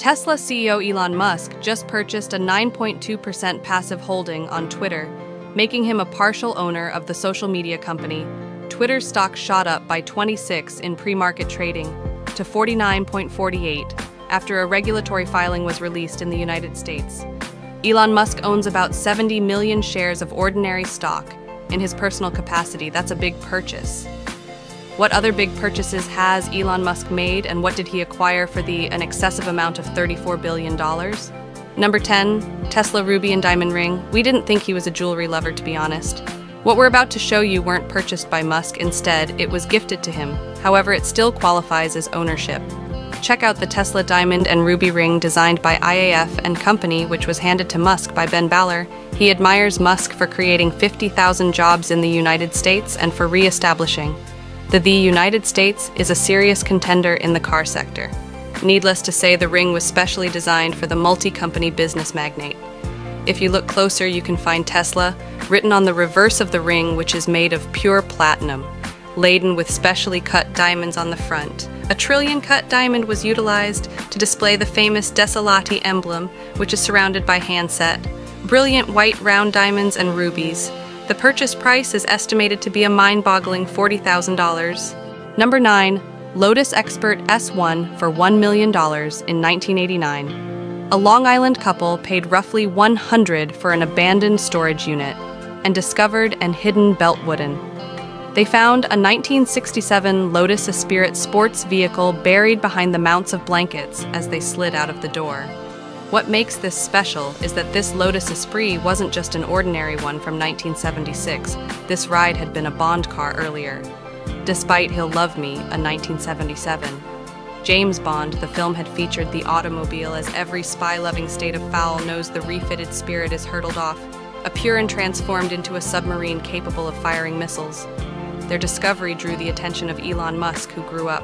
Tesla CEO Elon Musk just purchased a 9.2% passive holding on Twitter, making him a partial owner of the social media company. Twitter's stock shot up by 26 in pre-market trading to 49.48 after a regulatory filing was released in the United States. Elon Musk owns about 70 million shares of ordinary stock in his personal capacity. That's a big purchase. What other big purchases has Elon Musk made, and what did he acquire for an excessive amount of $34 billion? Number 10, Tesla Ruby and Diamond Ring. We didn't think he was a jewelry lover, to be honest. What we're about to show you weren't purchased by Musk. Instead, it was gifted to him. However, it still qualifies as ownership. Check out the Tesla Diamond and Ruby ring designed by IAF and Company, which was handed to Musk by Ben Baller. He admires Musk for creating 50,000 jobs in the United States and for re-establishing the United States is a serious contender in the car sector. Needless to say, the ring was specially designed for the multi-company business magnate. If you look closer, you can find Tesla written on the reverse of the ring, which is made of pure platinum, laden with specially cut diamonds on the front. A trillion-cut diamond was utilized to display the famous Desolati emblem, which is surrounded by handset, brilliant white round diamonds and rubies. The purchase price is estimated to be a mind-boggling $40,000. Number 9, Lotus Expert S1 for $1 million in 1989. A Long Island couple paid roughly $100 for an abandoned storage unit and discovered and hidden Beltwooden. They found a 1967 Lotus Esprit sports vehicle buried behind the mounts of blankets as they slid out of the door. What makes this special is that this Lotus Esprit wasn't just an ordinary one from 1976. This ride had been a Bond car earlier. Despite He'll Love Me, a 1977. James Bond, the film had featured the automobile, as every spy-loving state of foul knows the refitted Spirit is hurtled off, a pure and transformed into a submarine capable of firing missiles. Their discovery drew the attention of Elon Musk, who grew up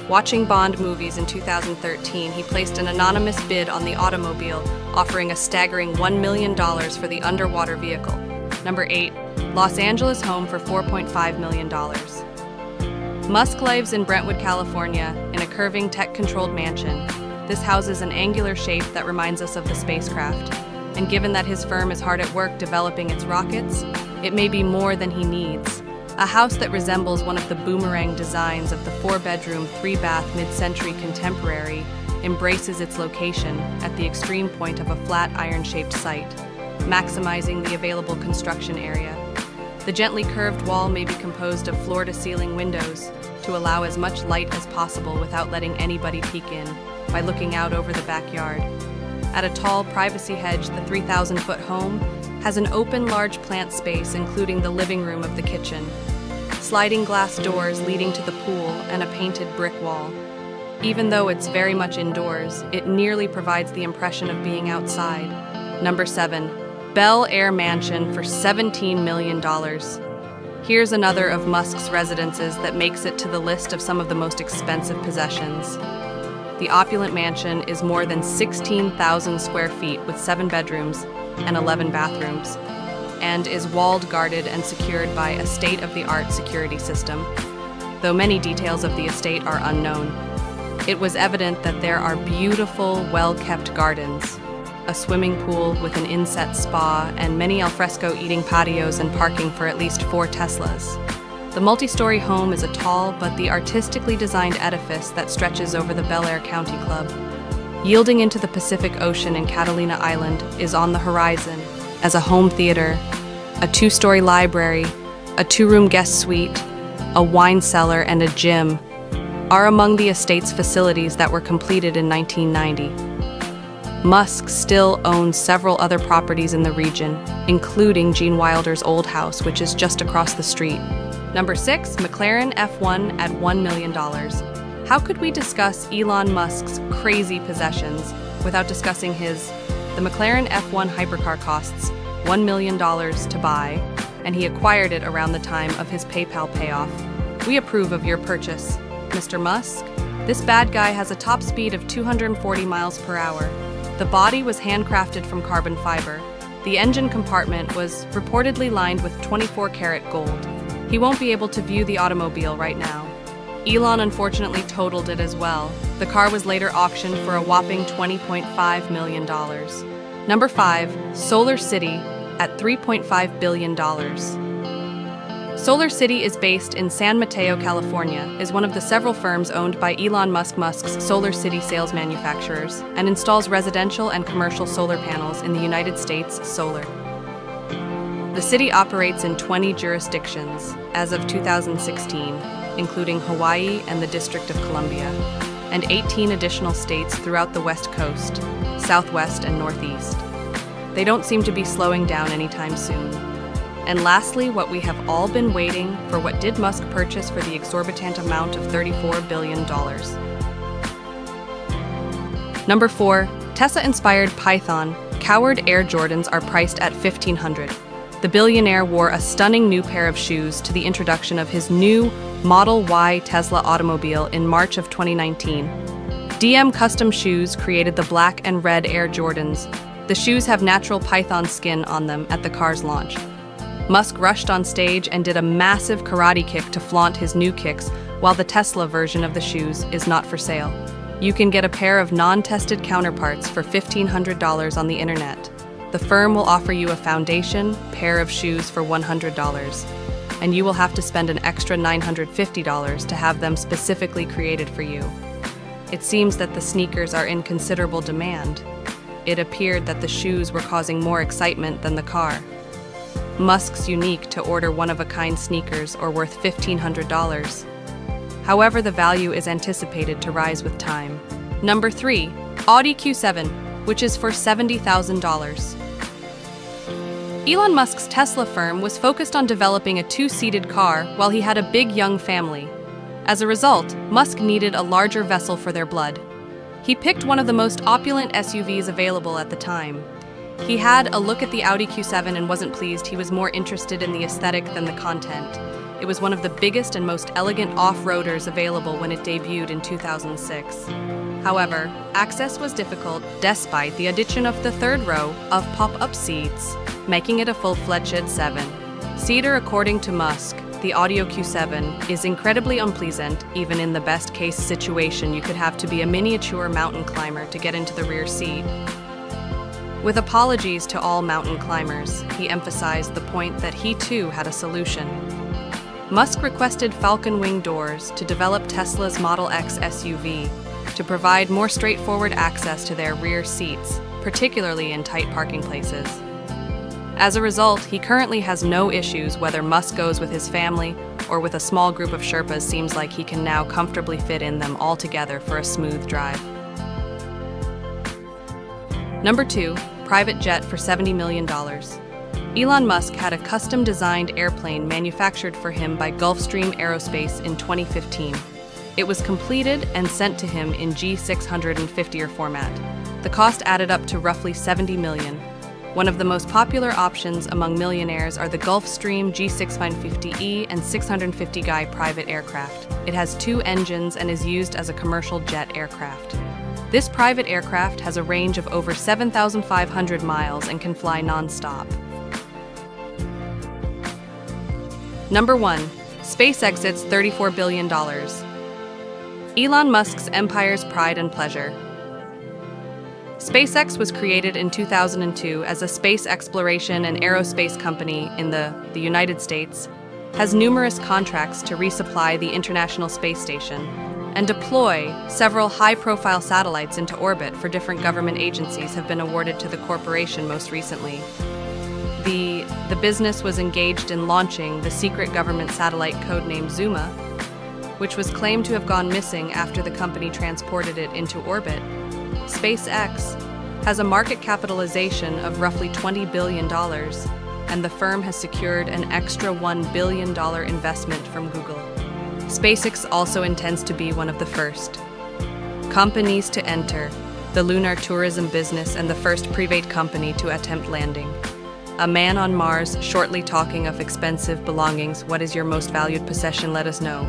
watching Bond movies. In 2013, he placed an anonymous bid on the automobile, offering a staggering $1 million for the underwater vehicle. Number 8, Los Angeles home for $4.5 million. Musk lives in Brentwood, California, in a curving tech-controlled mansion. This houses an angular shape that reminds us of the spacecraft. And given that his firm is hard at work developing its rockets, it may be more than he needs. A house that resembles one of the boomerang designs of the 4-bedroom, 3-bath mid-century contemporary embraces its location at the extreme point of a flat iron-shaped site, maximizing the available construction area. The gently curved wall may be composed of floor-to-ceiling windows to allow as much light as possible without letting anybody peek in by looking out over the backyard. At a tall privacy hedge, the 3,000-foot home has an open, large plant space, including the living room of the kitchen, sliding glass doors leading to the pool, and a painted brick wall. Even though it's very much indoors, it nearly provides the impression of being outside. Number 7, Bel Air Mansion for $17 million. Here's another of Musk's residences that makes it to the list of some of the most expensive possessions. The opulent mansion is more than 16,000 square feet with 7 bedrooms and 11 bathrooms, and is walled, guarded, and secured by a state-of-the-art security system, though many details of the estate are unknown. It was evident that there are beautiful, well-kept gardens, a swimming pool with an inset spa, and many alfresco eating patios and parking for at least 4 Teslas. The multi-story home is a tall but the artistically designed edifice that stretches over the Bel Air County Club. Yielding into the Pacific Ocean and Catalina Island is on the horizon as a home theater, a 2-story library, a 2-room guest suite, a wine cellar, and a gym are among the estate's facilities that were completed in 1990. Musk still owns several other properties in the region, including Gene Wilder's old house, which is just across the street. Number 6, McLaren F1 at $1 million. How could we discuss Elon Musk's crazy possessions without discussing the McLaren F1 hypercar costs $1 million to buy, and he acquired it around the time of his PayPal payoff. We approve of your purchase, Mr. Musk. This bad guy has a top speed of 240 miles per hour. The body was handcrafted from carbon fiber. The engine compartment was reportedly lined with 24-karat gold. He won't be able to view the automobile right now. Elon unfortunately totaled it as well. The car was later auctioned for a whopping $20.5 million. Number 5. Solar City at $3.5 billion. Solar City is based in San Mateo, California, is one of the several firms owned by Elon Musk's Solar City sales manufacturers, and installs residential and commercial solar panels in the United States Solar. The city operates in 20 jurisdictions as of 2016, including Hawaii and the District of Columbia, and 18 additional states throughout the West Coast, Southwest, and Northeast. They don't seem to be slowing down anytime soon. And lastly, what we have all been waiting for, what did Musk purchase for the exorbitant amount of $34 billion? Number 4. Tesla-inspired Python Coward Air Jordans are priced at $1,500. The billionaire wore a stunning new pair of shoes to the introduction of his new Model Y Tesla automobile in March of 2019. DM Custom Shoes created the black and red Air Jordans. The shoes have natural python skin on them at the car's launch. Musk rushed on stage and did a massive karate kick to flaunt his new kicks, while the Tesla version of the shoes is not for sale. You can get a pair of non-tested counterparts for $1,500 on the internet. The firm will offer you a foundation pair of shoes for $100, and you will have to spend an extra $950 to have them specifically created for you. It seems that the sneakers are in considerable demand. It appeared that the shoes were causing more excitement than the car. Musk's unique to order one-of-a-kind sneakers are worth $1,500. However, the value is anticipated to rise with time. Number 3. Audi Q7, which is for $70,000. Elon Musk's Tesla firm was focused on developing a two-seated car while he had a big young family. As a result, Musk needed a larger vessel for their blood. He picked one of the most opulent SUVs available at the time. He had a look at the Audi Q7 and wasn't pleased. He was more interested in the aesthetic than the content. It was one of the biggest and most elegant off-roaders available when it debuted in 2006. However, access was difficult despite the addition of the third row of pop-up seats, making it a full-fledged 7-seater. According to Musk, the Audi Q7 is incredibly unpleasant. Even in the best-case situation, you could have to be a miniature mountain climber to get into the rear seat. With apologies to all mountain climbers, he emphasized the point that he too had a solution. Musk requested Falcon Wing doors to develop Tesla's Model X SUV to provide more straightforward access to their rear seats, particularly in tight parking places. As a result, he currently has no issues whether Musk goes with his family or with a small group of Sherpas. Seems like he can now comfortably fit in them all together for a smooth drive. Number 2. Private jet for $70 million. Elon Musk had a custom-designed airplane manufactured for him by Gulfstream Aerospace in 2015. It was completed and sent to him in G650 format. The cost added up to roughly $70 million. One of the most popular options among millionaires are the Gulfstream G650E and 650 Guy private aircraft. It has 2 engines and is used as a commercial jet aircraft. This private aircraft has a range of over 7,500 miles and can fly non-stop. Number 1. Space exits $34 billion. Elon Musk's empire's pride and pleasure. SpaceX was created in 2002 as a space exploration and aerospace company in the United States, has numerous contracts to resupply the International Space Station, and deploy several high-profile satellites into orbit for different government agencies have been awarded to the corporation most recently. The business was engaged in launching the secret government satellite codenamed Zuma, which was claimed to have gone missing after the company transported it into orbit. SpaceX has a market capitalization of roughly $20 billion, and the firm has secured an extra $1 billion investment from Google. SpaceX also intends to be one of the first companies to enter the lunar tourism business and the first private company to attempt landing a man on Mars. Shortly, talking of expensive belongings, what is your most valued possession? Let us know.